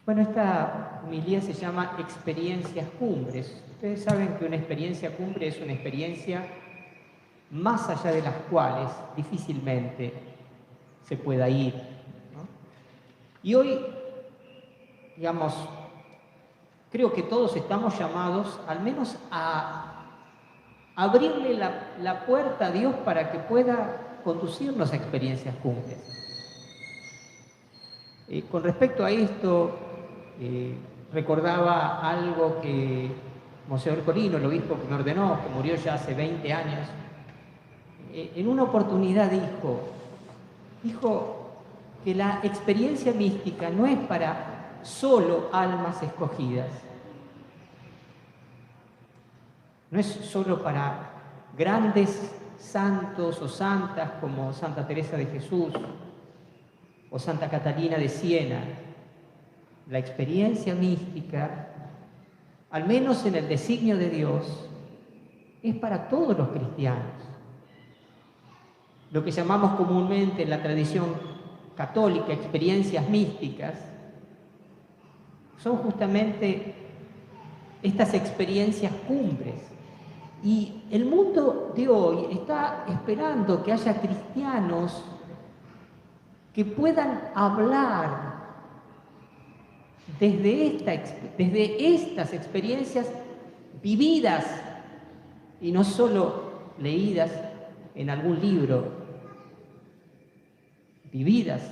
Bueno, esta homilía se llama experiencias cumbres. Ustedes saben que una experiencia cumbre es una experiencia más allá de las cuales difícilmente se pueda ir, ¿no? Y hoy, digamos, creo que todos estamos llamados al menos a abrirle la puerta a Dios para que pueda conducirnos a experiencias cumbres. Con respecto a esto, recordaba algo que Monseñor Corino, el obispo que me ordenó, que murió ya hace 20 años, en una oportunidad dijo que la experiencia mística no es para solo almas escogidas, no es solo para grandes santos o santas como Santa Teresa de Jesús o Santa Catalina de Siena. La experiencia mística, al menos en el designio de Dios, es para todos los cristianos. Lo que llamamos comúnmente en la tradición católica experiencias místicas son justamente estas experiencias cumbres. Y el mundo de hoy está esperando que haya cristianos que puedan hablar desde estas experiencias vividas y no solo leídas en algún libro, vividas.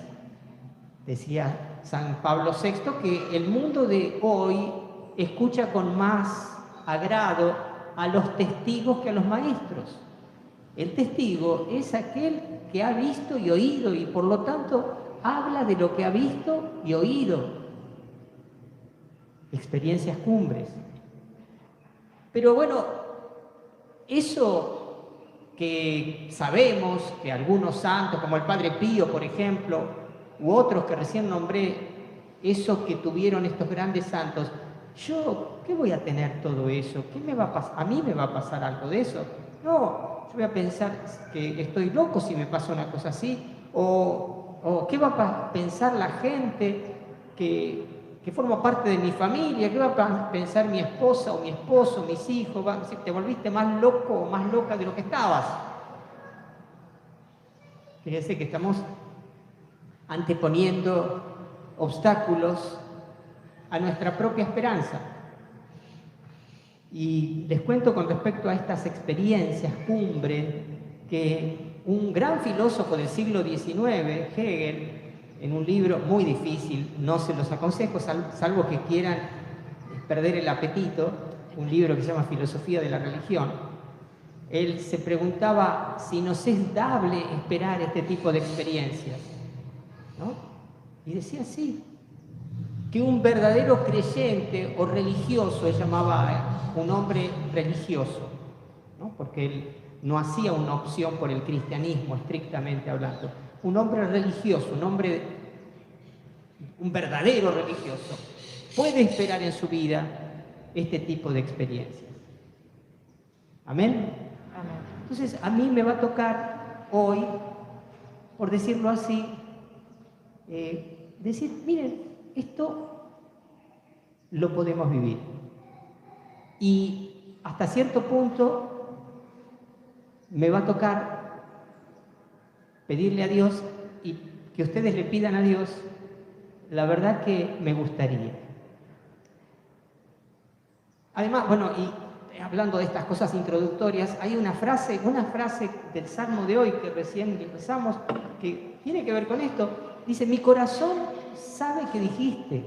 Decía San Pablo VI que el mundo de hoy escucha con más agrado a los testigos que a los maestros. El testigo es aquel que ha visto y oído y por lo tanto habla de lo que ha visto y oído. Experiencias cumbres. Pero bueno, eso que sabemos que algunos santos, como el Padre Pío, por ejemplo, u otros que recién nombré, eso que tuvieron estos grandes santos, yo, ¿qué voy a tener todo eso? ¿Qué me va a pasar? ¿A mí me va a pasar algo de eso? No, yo voy a pensar que estoy loco si me pasa una cosa así, o ¿qué va a pensar la gente que forma parte de mi familia? ¿Qué va a pensar mi esposa o mi esposo, mis hijos? Va a decir, te volviste más loco o más loca de lo que estabas. Fíjense que estamos anteponiendo obstáculos a nuestra propia esperanza. Y les cuento con respecto a estas experiencias cumbre que un gran filósofo del siglo XIX, Hegel, en un libro muy difícil, no se los aconsejo, salvo que quieran perder el apetito, un libro que se llama Filosofía de la Religión, él se preguntaba si nos es dable esperar este tipo de experiencias, ¿no? Y decía sí, que un verdadero creyente o religioso, él llamaba un hombre religioso, ¿no? Porque él no hacía una opción por el cristianismo, estrictamente hablando. Un hombre religioso, un verdadero religioso, puede esperar en su vida este tipo de experiencias. ¿Amén? Amén. Entonces, a mí me va a tocar hoy, por decirlo así, decir, miren, esto lo podemos vivir. Y hasta cierto punto me va a tocar pedirle a Dios y que ustedes le pidan a Dios, la verdad que me gustaría. Además, bueno, y hablando de estas cosas introductorias, hay una frase del Salmo de hoy que recién empezamos, que tiene que ver con esto. Dice, mi corazón sabe que dijiste,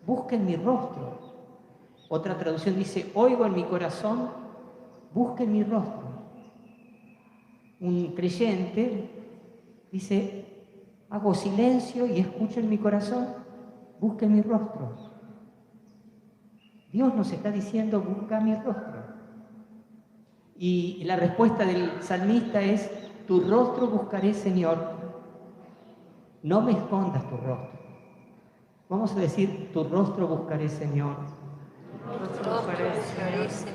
busquen mi rostro. Otra traducción dice, oigo en mi corazón, busquen mi rostro. Un creyente dice, hago silencio y escucho en mi corazón, busquen mi rostro. Dios nos está diciendo, busca mi rostro. Y la respuesta del salmista es, tu rostro buscaré, Señor, no me escondas tu rostro. Vamos a decir, tu rostro buscaré, Señor,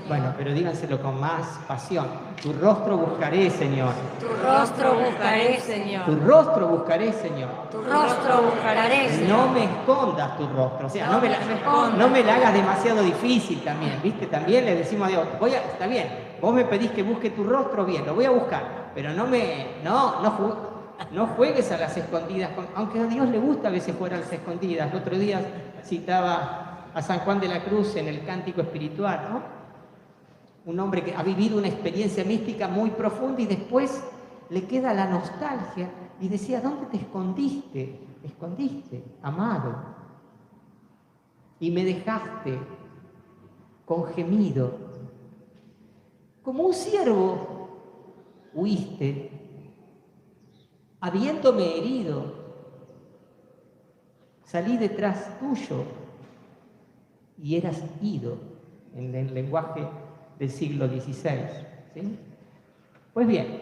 Bueno, pero díganselo con más pasión. Tu rostro buscaré, Señor. Tu rostro buscaré, Señor. Tu rostro buscaré, Señor. Tu rostro buscaré, Señor. No me escondas tu rostro. O sea, No me escondas. no me la hagas demasiado difícil también, ¿viste? También le decimos a Dios, está bien, vos me pedís que busque tu rostro, bien, lo voy a buscar. Pero no juegues a las escondidas, aunque a Dios le gusta a veces jugar a las escondidas. El otro día citaba a San Juan de la Cruz en el Cántico Espiritual, ¿no? Un hombre que ha vivido una experiencia mística muy profunda y después le queda la nostalgia y decía, ¿dónde te escondiste? Te escondiste, amado. Y me dejaste con gemido. Como un ciervo huiste, habiéndome herido. Salí detrás tuyo y eras ido, en el lenguaje del siglo XVI. ¿Sí? Pues bien,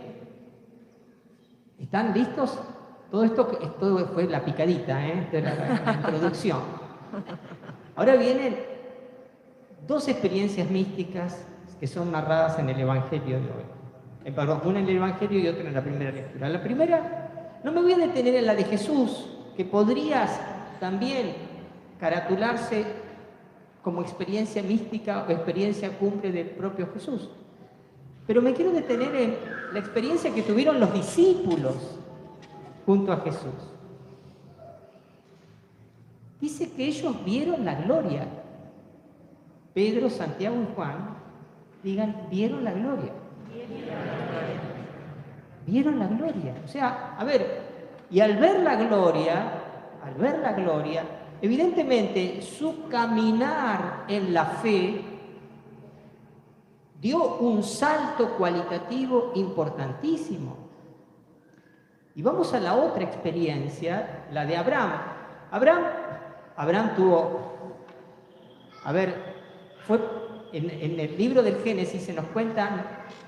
¿están listos? Todo esto fue la picadita, de la introducción. Ahora vienen dos experiencias místicas que son narradas en el Evangelio de hoy. Perdón, una en el Evangelio y otra en la primera lectura. La primera, no me voy a detener en la de Jesús, que podrías también caratularse como experiencia mística o experiencia cumbre del propio Jesús. Pero me quiero detener en la experiencia que tuvieron los discípulos junto a Jesús. Dice que ellos vieron la gloria. Pedro, Santiago y Juan, digan, vieron la gloria. Vieron la gloria. O sea, a ver, y al ver la gloria, evidentemente su caminar en la fe dio un salto cualitativo importantísimo. Y vamos a la otra experiencia, la de Abraham. Abraham tuvo, en el libro del Génesis se nos cuentan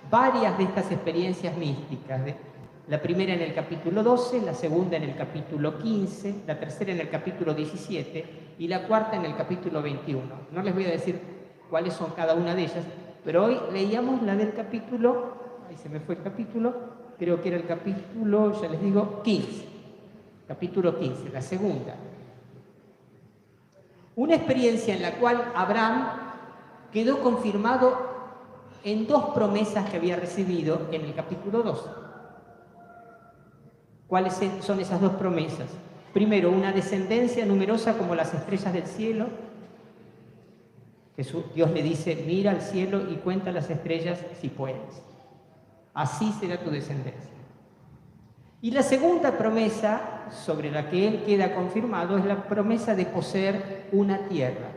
varias de estas experiencias místicas. La primera en el capítulo 12, la segunda en el capítulo 15, la tercera en el capítulo 17 y la cuarta en el capítulo 21. No les voy a decir cuáles son cada una de ellas, pero hoy leíamos la del capítulo, ahí se me fue el capítulo, creo que era el capítulo, ya les digo, 15. Capítulo 15, la segunda. Una experiencia en la cual Abraham quedó confirmado en dos promesas que había recibido en el capítulo 12. ¿Cuáles son esas dos promesas? Primero, una descendencia numerosa como las estrellas del cielo. Dios le dice, mira al cielo y cuenta las estrellas si puedes. Así será tu descendencia. Y la segunda promesa, sobre la que él queda confirmado, es la promesa de poseer una tierra.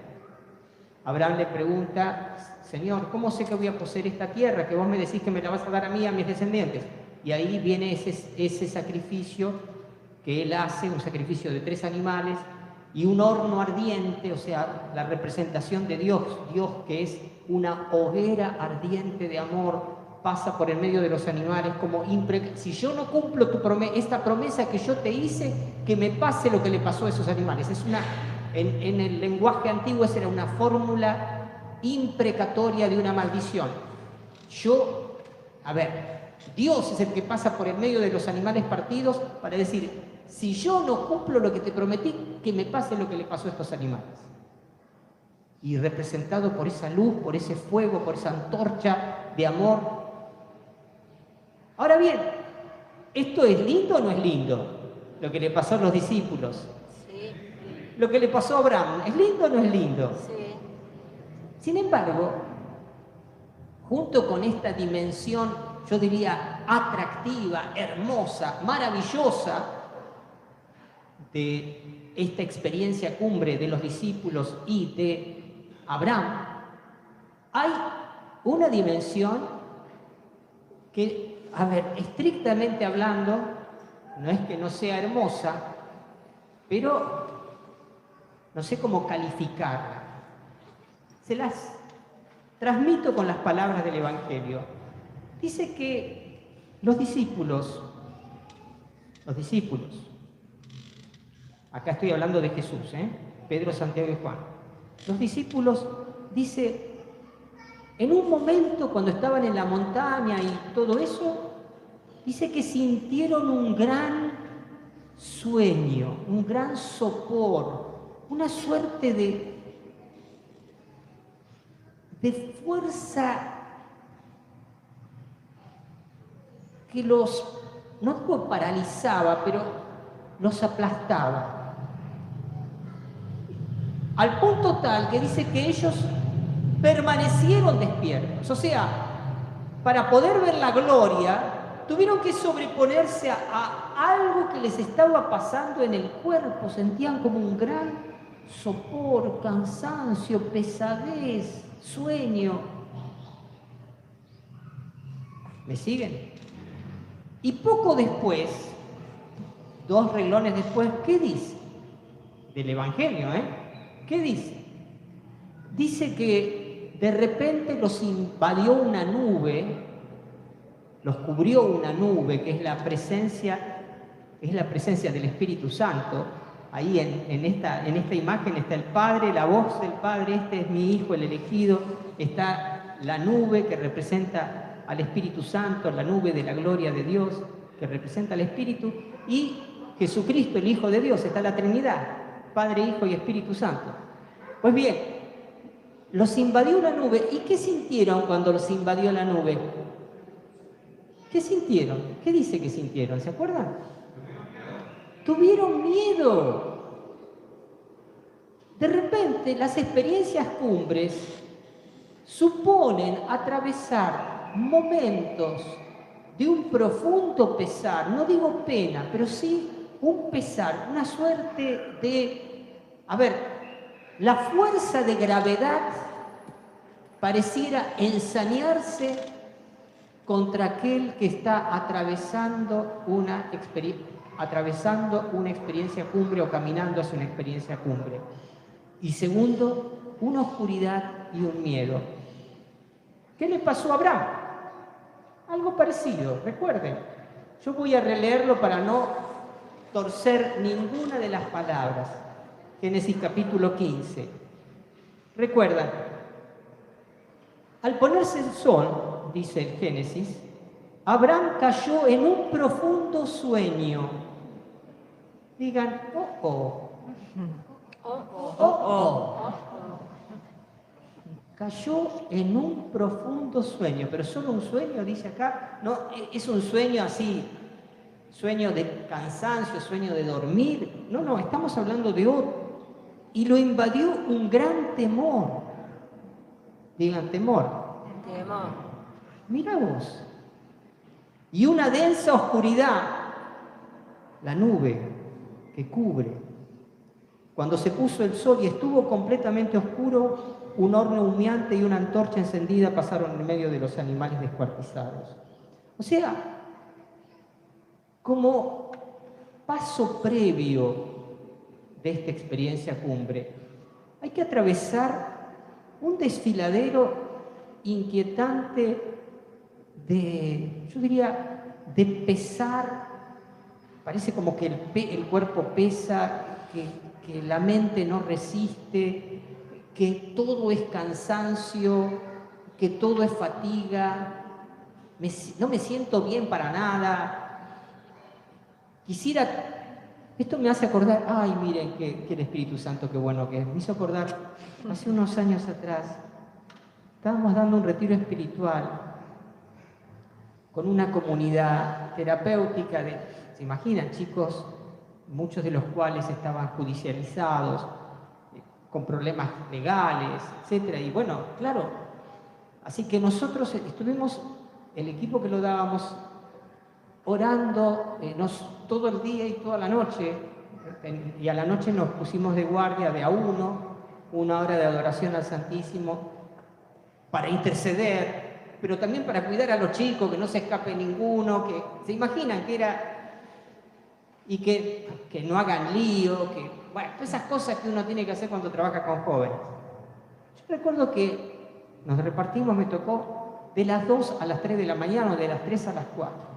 Abraham le pregunta, Señor, ¿cómo sé que voy a poseer esta tierra? Que vos me decís que me la vas a dar a mí y a mis descendientes. Y ahí viene ese sacrificio que él hace, un sacrificio de 3 animales y un horno ardiente, o sea, la representación de Dios que es una hoguera ardiente de amor, pasa por el medio de los animales como si yo no cumplo esta promesa que yo te hice, que me pase lo que le pasó a esos animales. En el lenguaje antiguo esa era una fórmula imprecatoria de una maldición. Dios es el que pasa por el medio de los animales partidos para decir, si yo no cumplo lo que te prometí, que me pase lo que le pasó a estos animales. Y representado por esa luz, por ese fuego, por esa antorcha de amor. Ahora bien, ¿esto es lindo o no es lindo? Lo que le pasó a los discípulos. Sí. Lo que le pasó a Abraham, ¿es lindo o no es lindo? Sí. Sin embargo, junto con esta dimensión, yo diría, atractiva, hermosa, maravillosa, de esta experiencia cumbre de los discípulos y de Abraham, hay una dimensión que, estrictamente hablando, no es que no sea hermosa, pero no sé cómo calificarla. Se las transmito con las palabras del Evangelio. Dice que los discípulos, acá estoy hablando de Jesús, Pedro, Santiago y Juan, los discípulos dice, en un momento cuando estaban en la montaña y todo eso, dice que sintieron un gran sueño, un gran sopor, una suerte de fuerza que los, no digo paralizaba, pero los aplastaba. Al punto tal que dice que ellos permanecieron despiertos. O sea, para poder ver la gloria, tuvieron que sobreponerse a algo que les estaba pasando en el cuerpo. Sentían como un gran sopor, cansancio, pesadez, sueño. ¿Me siguen? Y poco después, 2 renglones después, ¿qué dice? Del Evangelio, ¿Qué dice? Dice que de repente los invadió una nube, los cubrió una nube, que es la presencia del Espíritu Santo. Ahí en esta imagen está el Padre, la voz del Padre, este es mi Hijo, el elegido, está la nube que representa al Espíritu Santo, la nube de la gloria de Dios que representa al Espíritu, y Jesucristo, el Hijo de Dios, está la Trinidad, Padre, Hijo y Espíritu Santo. Pues bien, los invadió la nube. ¿Y qué sintieron cuando los invadió la nube? ¿Qué sintieron? ¿Qué dice que sintieron? ¿Se acuerdan? Tuvieron miedo. De repente, las experiencias cumbres suponen atravesar momentos de un profundo pesar, no digo pena, pero sí un pesar, una suerte de, la fuerza de gravedad pareciera ensañarse contra aquel que está atravesando una experiencia cumbre o caminando hacia una experiencia cumbre. Y segundo, una oscuridad y un miedo. ¿Qué le pasó a Abraham? Algo parecido, recuerden. Yo voy a releerlo para no torcer ninguna de las palabras. Génesis capítulo 15. Recuerdan, al ponerse el sol, dice el Génesis, Abraham cayó en un profundo sueño. Digan, Cayó en un profundo sueño, pero solo un sueño, dice acá. No, es un sueño así, sueño de cansancio, sueño de dormir. No, estamos hablando de otro. Y lo invadió un gran temor. Digan, temor. Temor. Mira vos. Y una densa oscuridad, la nube que cubre. Cuando se puso el sol y estuvo completamente oscuro, un horno humeante y una antorcha encendida pasaron en medio de los animales descuartizados. O sea, como paso previo de esta experiencia cumbre, hay que atravesar un desfiladero inquietante de pesar. Parece como que el cuerpo pesa, que la mente no resiste, que todo es cansancio, que todo es fatiga. No me siento bien para nada. Esto me hace acordar, ay, miren, que el Espíritu Santo, qué bueno que es. Me hizo acordar, hace unos años atrás, estábamos dando un retiro espiritual con una comunidad terapéutica ¿se imaginan, chicos? Muchos de los cuales estaban judicializados, con problemas legales, etc. Y bueno, claro, así que nosotros estuvimos, el equipo que lo dábamos, orando todo el día y toda la noche, y a la noche nos pusimos de guardia de a una hora de adoración al Santísimo, para interceder, pero también para cuidar a los chicos, que no se escape ninguno, que se imaginan que era, y que no hagan lío, bueno, esas cosas que uno tiene que hacer cuando trabaja con jóvenes. Yo recuerdo que nos repartimos, me tocó de las 2 a las 3 de la mañana o de las 3 a las 4.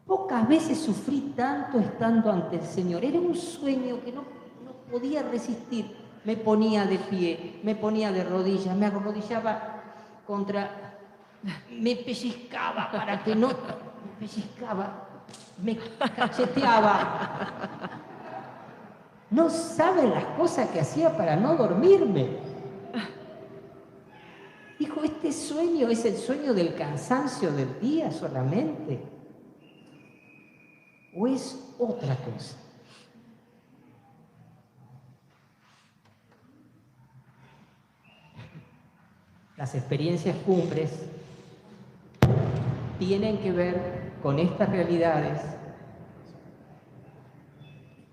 Pocas veces sufrí tanto estando ante el Señor. Era un sueño que no podía resistir. me ponía de pie, me ponía de rodillas, me arrodillaba contra, me pellizcaba para que no, me pellizcaba, me cacheteaba. No saben las cosas que hacía para no dormirme. Dijo, ¿este sueño es el sueño del cansancio del día solamente? ¿O es otra cosa? Las experiencias cumbres tienen que ver con estas realidades.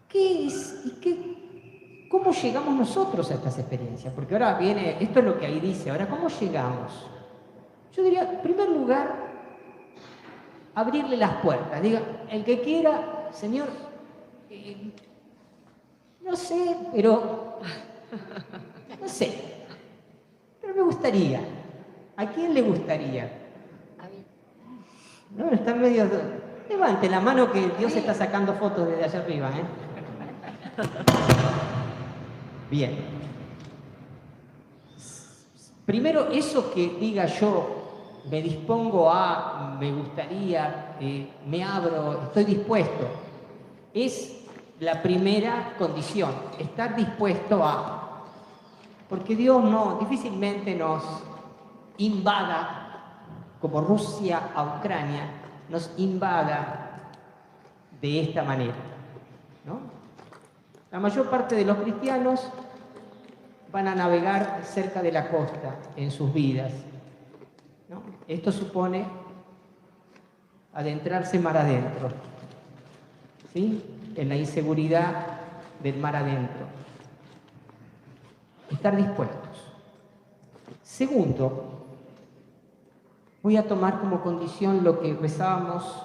¿Qué es y cómo llegamos nosotros a estas experiencias? Porque ahora viene, esto es lo que ahí dice, ahora, ¿cómo llegamos? Yo diría, en primer lugar, abrirle las puertas. Diga, el que quiera, Señor, no sé, pero no sé. Pero me gustaría. ¿A quién le gustaría? No, está medio... Levante la mano que Dios está sacando fotos desde allá arriba, ¿eh? Bien. Primero, eso que diga yo, me dispongo a, me gustaría, me abro, estoy dispuesto, es la primera condición, estar dispuesto a... Porque Dios difícilmente nos invada, como Rusia a Ucrania, nos invada de esta manera, ¿no? La mayor parte de los cristianos van a navegar cerca de la costa en sus vidas, ¿no? Esto supone adentrarse mar adentro, ¿sí? En la inseguridad del mar adentro. Estar dispuestos. Segundo, voy a tomar como condición lo que rezábamos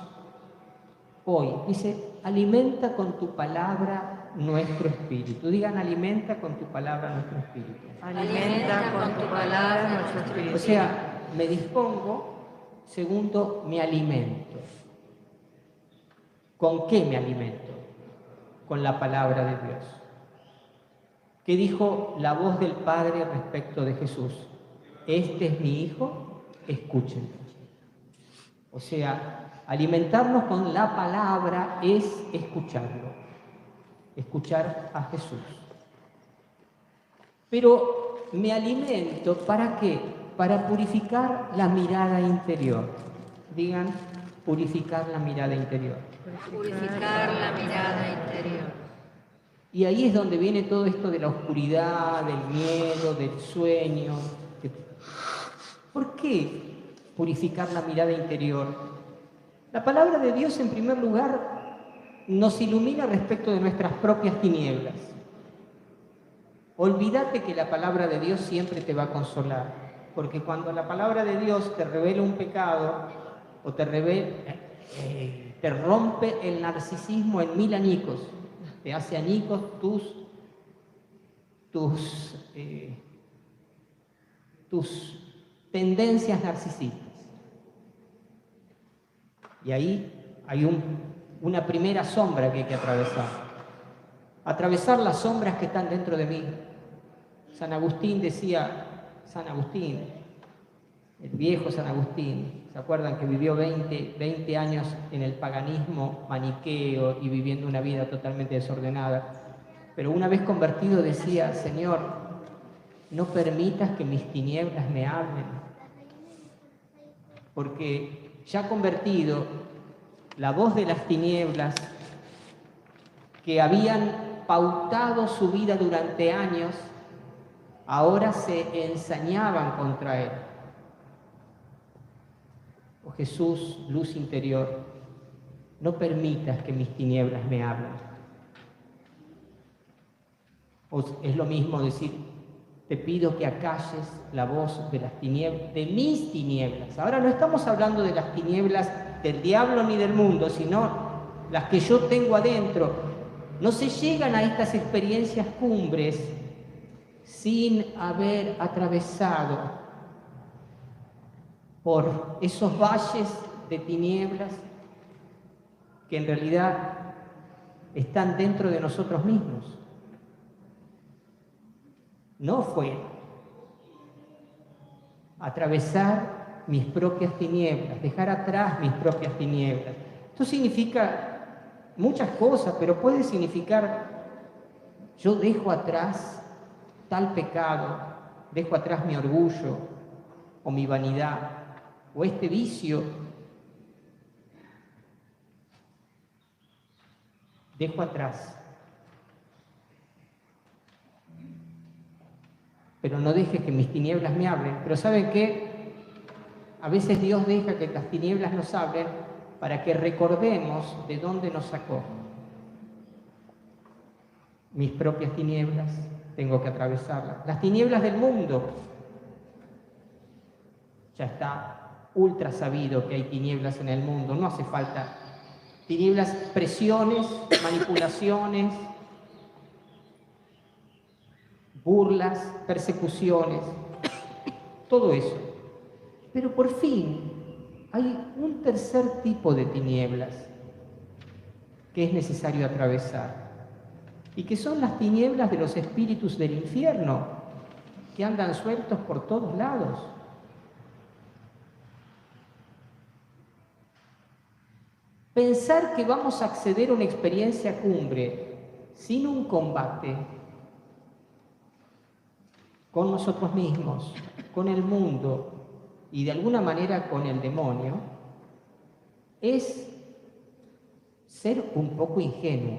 hoy. Dice, alimenta con tu palabra nuestro espíritu. Digan, alimenta con tu palabra nuestro espíritu. Alimenta con tu palabra nuestro espíritu. O sea, me dispongo. Segundo, me alimento. ¿Con qué me alimento? Con la palabra de Dios. ¿Qué dijo la voz del Padre respecto de Jesús? Este es mi Hijo, escúchenlo. O sea, alimentarnos con la palabra es escucharlo, escuchar a Jesús. Pero me alimento, ¿para qué? Para purificar la mirada interior. Digan, purificar la mirada interior. Purificar la mirada interior. Y ahí es donde viene todo esto de la oscuridad, del miedo, del sueño. ¿Por qué purificar la mirada interior? La palabra de Dios, en primer lugar, nos ilumina respecto de nuestras propias tinieblas. Olvídate que la palabra de Dios siempre te va a consolar, porque cuando la palabra de Dios te revela un pecado o te rompe el narcisismo en 1000 añicos, te hace añicos tus tendencias narcisistas. Y ahí hay una primera sombra que hay que atravesar. Atravesar las sombras que están dentro de mí. San Agustín decía, el viejo San Agustín, ¿se acuerdan que vivió 20 años en el paganismo maniqueo y viviendo una vida totalmente desordenada? Pero una vez convertido decía, Señor, no permitas que mis tinieblas me hablen, porque ya convertido, la voz de las tinieblas que habían pautado su vida durante años, ahora se ensañaban contra él. Oh Jesús, luz interior, no permitas que mis tinieblas me hablen. O es lo mismo decir, te pido que acalles la voz de las tinieblas, de mis tinieblas. Ahora no estamos hablando de las tinieblas del diablo ni del mundo, sino las que yo tengo adentro. No se llegan a estas experiencias cumbres sin haber atravesado por esos valles de tinieblas que en realidad están dentro de nosotros mismos. no fue atravesar mis propias tinieblas, dejar atrás mis propias tinieblas. Esto significa muchas cosas, pero puede significar yo dejo atrás tal pecado, dejo atrás mi orgullo o mi vanidad o este vicio, dejo atrás. Pero no dejes que mis tinieblas me hablen. Pero ¿saben qué? A veces Dios deja que las tinieblas nos hablen para que recordemos de dónde nos sacó. Mis propias tinieblas, tengo que atravesarlas. Las tinieblas del mundo. Ya está ultra sabido que hay tinieblas en el mundo, no hace falta. Tinieblas, presiones, manipulaciones, burlas, persecuciones, todo eso. Pero por fin hay un tercer tipo de tinieblas que es necesario atravesar, y que son las tinieblas de los espíritus del infierno, que andan sueltos por todos lados. Pensar que vamos a acceder a una experiencia cumbre sin un combate con nosotros mismos, con el mundo y de alguna manera con el demonio, es ser un poco ingenuo.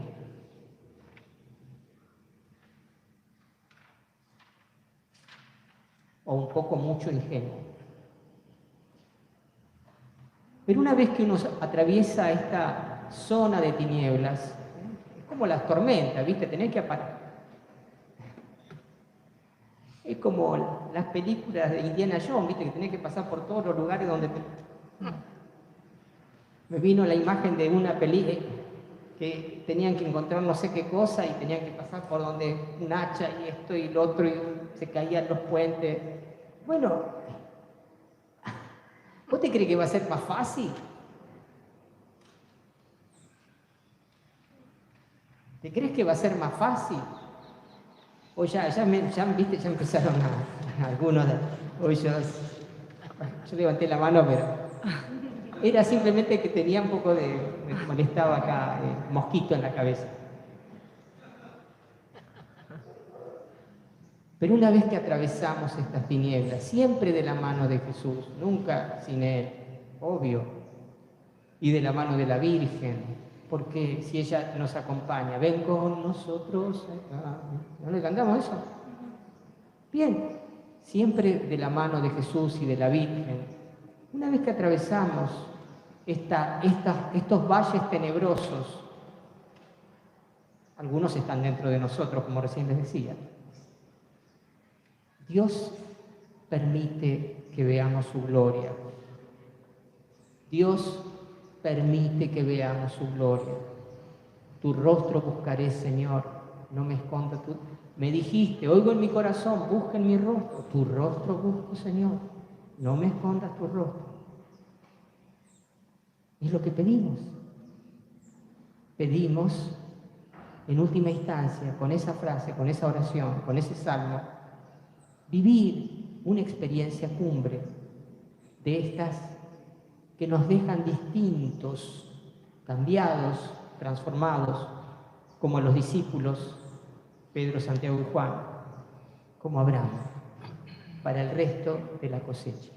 O un poco mucho ingenuo. Pero una vez que uno atraviesa esta zona de tinieblas, es como las tormentas, ¿viste? Tenés que aparar. Es como las películas de Indiana Jones, ¿viste? Que tenés que pasar por todos los lugares donde... Me vino la imagen de una película que tenían que encontrar no sé qué cosa y tenían que pasar por donde un hacha y esto y lo otro y se caían los puentes. Bueno, ¿vos te crees que va a ser más fácil? ¿Te crees que va a ser más fácil? O ya viste, ya empezaron algunos de... Hoy yo levanté la mano, pero era simplemente que tenía un poco de... me molestaba acá, mosquito en la cabeza. Pero una vez que atravesamos estas tinieblas, siempre de la mano de Jesús, nunca sin Él, obvio, y de la mano de la Virgen, porque si ella nos acompaña, ven con nosotros, ¿no le cantamos eso? Bien, siempre de la mano de Jesús y de la Virgen. Una vez que atravesamos estos valles tenebrosos, algunos están dentro de nosotros, como recién les decía, Dios permite que veamos su gloria. Dios permite que veamos su gloria. Tu rostro buscaré, Señor, no me esconda tú. Me dijiste, oigo en mi corazón, busca en mi rostro. Tu rostro busco, Señor, no me escondas tu rostro. Es lo que pedimos. Pedimos, en última instancia, con esa frase, con esa oración, con ese salmo, vivir una experiencia cumbre de estas que nos dejan distintos, cambiados, transformados, como los discípulos Pedro, Santiago y Juan, como Abraham, para el resto de la cosecha.